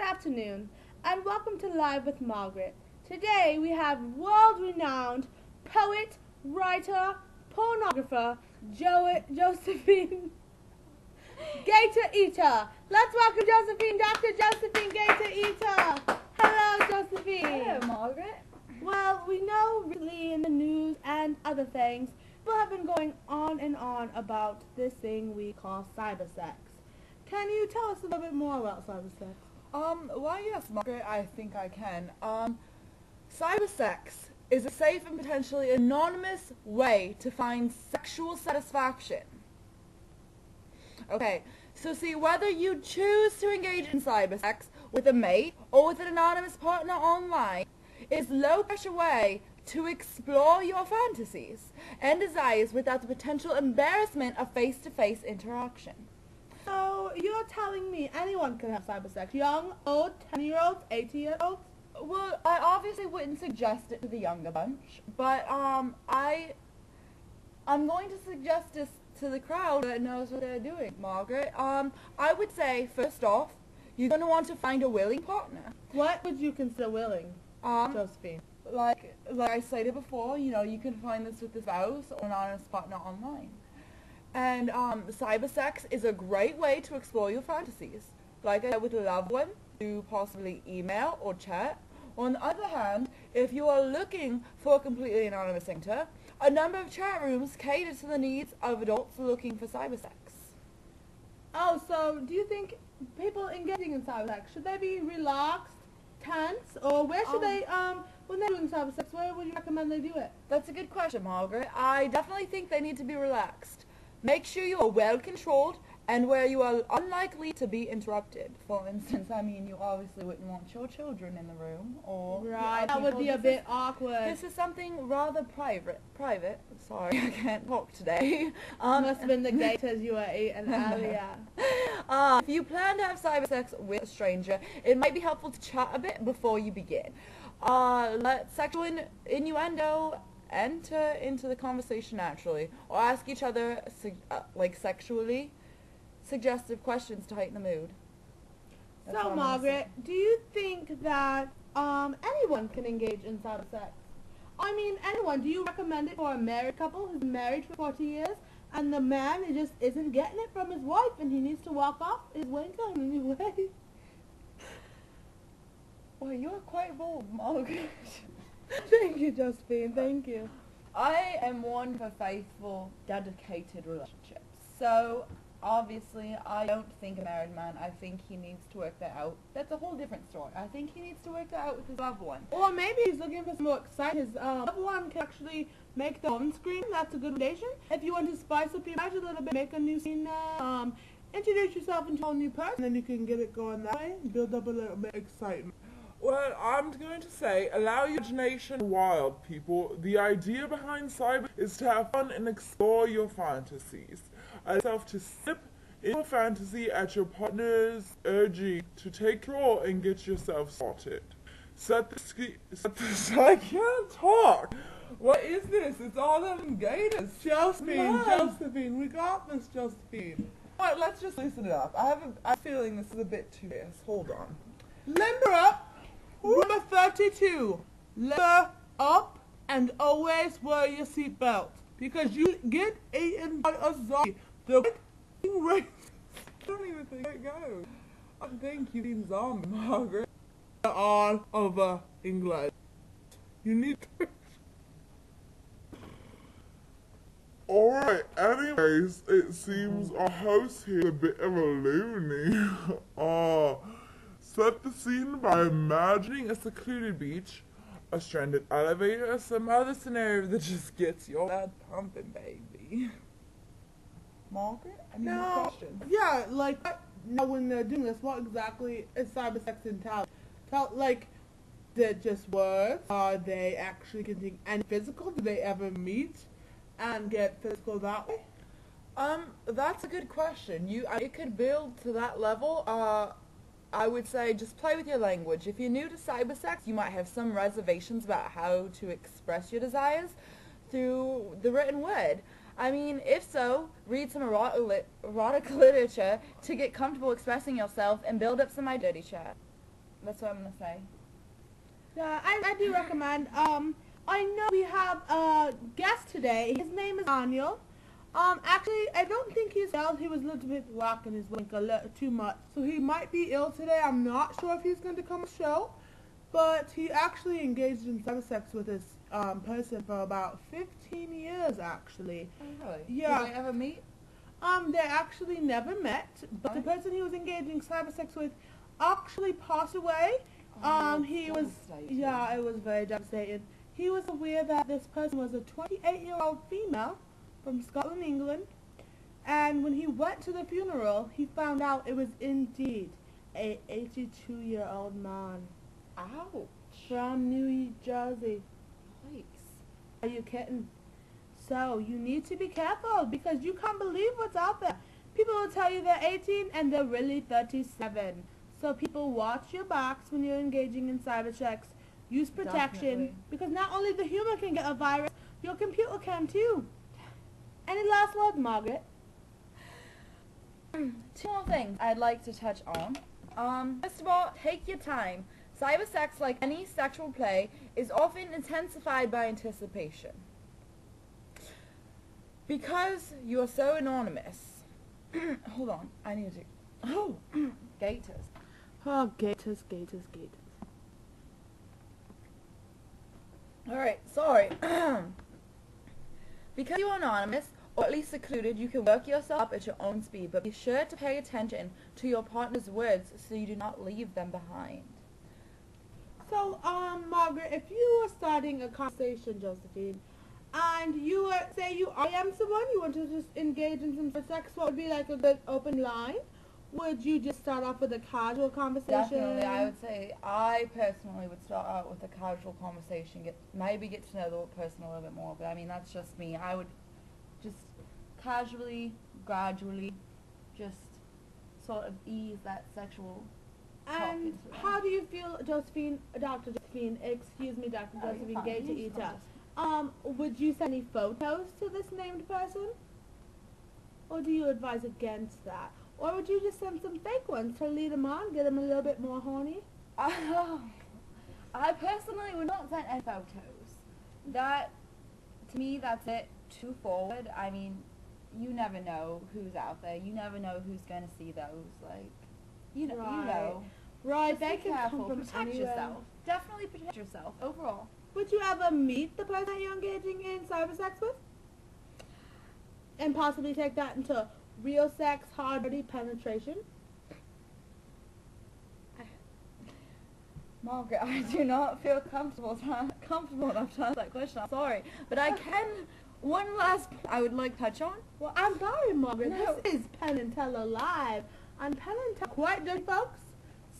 afternoon, and welcome to Live with Margaret. Today we have world-renowned poet, writer, pornographer, Josephine Gatoreater. Let's welcome Dr. Josephine Gatoreater. Hello, Josephine. Hello, Margaret. Well, we know recently in the news and other things, people have been going on and on about this thing we call cybersex. Can you tell us a little bit more about cybersex? Why yes, Margaret, I think I can. Cybersex is a safe and potentially anonymous way to find sexual satisfaction. Okay, so see, whether you choose to engage in cybersex with a mate or with an anonymous partner online is a low-pressure way to explore your fantasies and desires without the potential embarrassment of face-to-face interaction. So you're telling me anyone can have cybersex? Young, old, 10-year-olds, 80-year-olds? Well, I obviously wouldn't suggest it to the younger bunch, but I'm going to suggest this to the crowd that knows what they're doing, Margaret. I would say, first off, you're going to want to find a willing partner. What would you consider willing, Josephine? Like I stated before, you know, you can find this with a spouse or an honest partner online. And cybersex is a great way to explore your fantasies. Like I said, with a loved one, to possibly email or chat. On the other hand, if you are looking for a completely anonymous encounter, a number of chat rooms cater to the needs of adults looking for cybersex. Oh, so do you think people engaging in cybersex, should they be relaxed, tense, or where should they, when they're doing cybersex, where would you recommend they do it? That's a good question, Margaret. I definitely think they need to be relaxed. Make sure you are well controlled and where you are unlikely to be interrupted. For instance, I mean, you obviously wouldn't want your children in the room, or right, that would be a bit awkward. This is something rather private. Sorry, I can't talk today. Must have been the gators you were eating earlier. If you plan to have cybersex with a stranger, it might be helpful to chat a bit before you begin. Let sexual innuendo enter into the conversation naturally, or ask each other sexually suggestive questions to heighten the mood. So, Margaret, do you think that anyone can engage in cybersex? I mean, anyone. Do you recommend it for a married couple who's been married for 40 years and the man just isn't getting it from his wife and he needs to walk off his wanker anyway? Well, you're quite bold, Margaret. Thank you, Josephine. Thank you. I am one for faithful, dedicated relationships. So, obviously, I don't think a married man, I think he needs to work that out. That's a whole different story. I think he needs to work that out with his loved one. Or maybe he's looking for some more excitement. His loved one can actually make the home screen. That's a good relation. If you want to spice up your marriage a little bit, make a new scene there. Introduce yourself into a new person, then you can get it going that way. Build up a little bit of excitement. Well, I'm going to say, allow your imagination wild, people. The idea behind cyber is to have fun and explore your fantasies. Allow yourself to slip into a fantasy at your partner's urging to take control and get yourself sorted. I can't talk. What is this? It's all them gators. Josephine, we got this, Josephine. Alright, let's just loosen it up. I'm feeling this is a bit too fierce. Hold on. Limber up. Number 32. Limber up and always wear your seatbelt because you get eaten by a zombie. The race. I don't even think it goes. I think you've seen zombie, Margaret. They're all over England. You need to... Alright, anyways, it seems our host here is a bit of a loony. Set the scene by imagining a secluded beach, a stranded elevator, or some other scenario that just gets your blood pumping, baby. Margaret? I need more questions. Yeah, like, now when they're doing this, what exactly is cybersex entail? Like, they're just words? Are they actually getting any physical? Do they ever meet and get physical that way? That's a good question. It could build to that level. I would say just play with your language. If you're new to cybersex, you might have some reservations about how to express your desires through the written word. I mean, if so, read some erotic literature to get comfortable expressing yourself and build up some identity chat. That's what I'm gonna say. Yeah, I do recommend. I know we have a guest today. His name is Daniel. Actually, I don't think he's ill. He was a little bit rocking his wink a little too much. So he might be ill today. I'm not sure if he's going to come on the show. But he actually engaged in CyberSex with this person for about 15 years, actually. Oh, really? Yeah. Did they ever meet? They actually never met. But the person he was engaging CyberSex with actually passed away. He was, yeah, it was very devastating. He was aware that this person was a 28-year-old female from Scotland, England, and when he went to the funeral, he found out it was indeed a 82-year-old man. Ouch. From New Jersey. Yikes. Are you kidding? So, you need to be careful because you can't believe what's out there. People will tell you they're 18 and they're really 37. So people watch your backs when you're engaging in CyberSex. Use protection. Definitely. Because not only the human can get a virus, your computer can too. Any last words, Margaret? Two more things I'd like to touch on. First of all, take your time. CyberSex, like any sexual play, is often intensified by anticipation. Because you're so anonymous. Hold on, I need to... Oh, gators. Oh, gators. Alright, sorry. Because you're anonymous, or at least secluded, you can work yourself up at your own speed, but be sure to pay attention to your partner's words so you do not leave them behind. So, Margaret, if you were starting a conversation, Josephine, and you were, say you am someone, you want to just engage in some sex, what would be like a good open line? Would you just start off with a casual conversation? Definitely, I would say I personally would start out with a casual conversation, maybe get to know the person a little bit more, but I mean, that's just me. I would just casually, gradually, just sort of ease that sexual talk And into them. how do you feel, Josephine, Dr. Josephine Gatoreater, would you send any photos to this named person? Or do you advise against that? Or would you just send some fake ones to lead them on, get them a little bit more horny? I personally would not send any photos. That, to me, that's it. Too forward. I mean, you never know who's out there. You never know who's going to see those. Like, you know. Right. You know. Right, Just they be can careful. come from Protect anywhere. yourself. Definitely protect yourself overall. Would you ever meet the person that you're engaging in CyberSex with? And possibly take that into real sex, hard, dirty penetration? Margaret, I do not feel comfortable enough to answer that question. I'm sorry. But I can, one last I would like to touch on. Well, I'm sorry, Margaret. No. This is Penn and Teller Live. And Penn and Teller quite dirty, folks.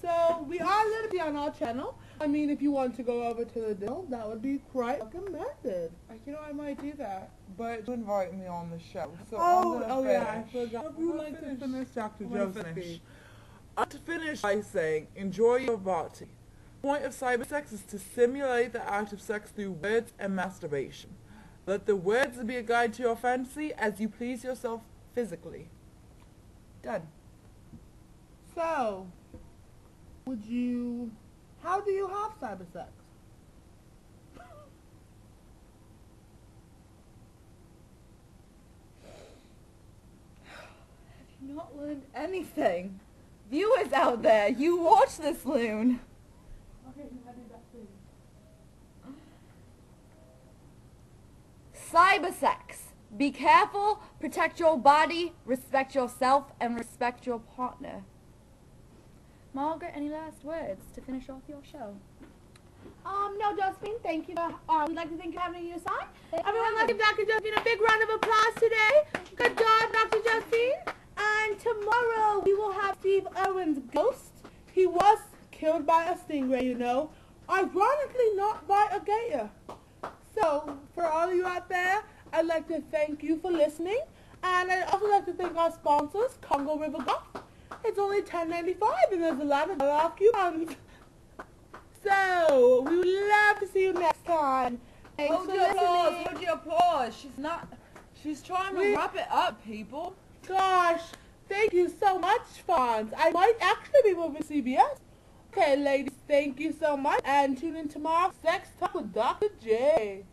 So, we are literally on our channel. I mean, if you want to go over to the deal, that would be quite recommended. You know, I might do that, but you invite me on the show. So Yeah, I forgot. If you like to finish, Dr. Josephine. To finish by saying, enjoy your body. The point of CyberSex is to simulate the act of sex through words and masturbation. Let the words be a guide to your fantasy as you please yourself physically. Done. So, how do you have CyberSex? Have you not learned anything? Viewers out there, you watch this, Loon. Okay, I did that too. CyberSex. Be careful, protect your body, respect yourself, and respect your partner. Margaret, any last words to finish off your show? No, Josephine, thank you. We'd like to thank you for having your side. Thank Everyone, you. let's give Dr. Josephine a big round of applause today. Good job, Dr. Josephine. And tomorrow we will have Steve Irwin's ghost. He was killed by a stingray, you know. Ironically, not by a gator. So, for all of you out there, I'd like to thank you for listening. And I'd also like to thank our sponsors, Congo River Golf. It's only $10.95 and there's a lot of off coupons. So, we would love to see you next time. Thanks Hold for your applause, listening. hold your applause. She's trying to wrap it up, people. Gosh, thank you so much, Fonz. I might actually be moving CBS. Okay, ladies, thank you so much, and tune in tomorrow, Sex Talk with Dr. J.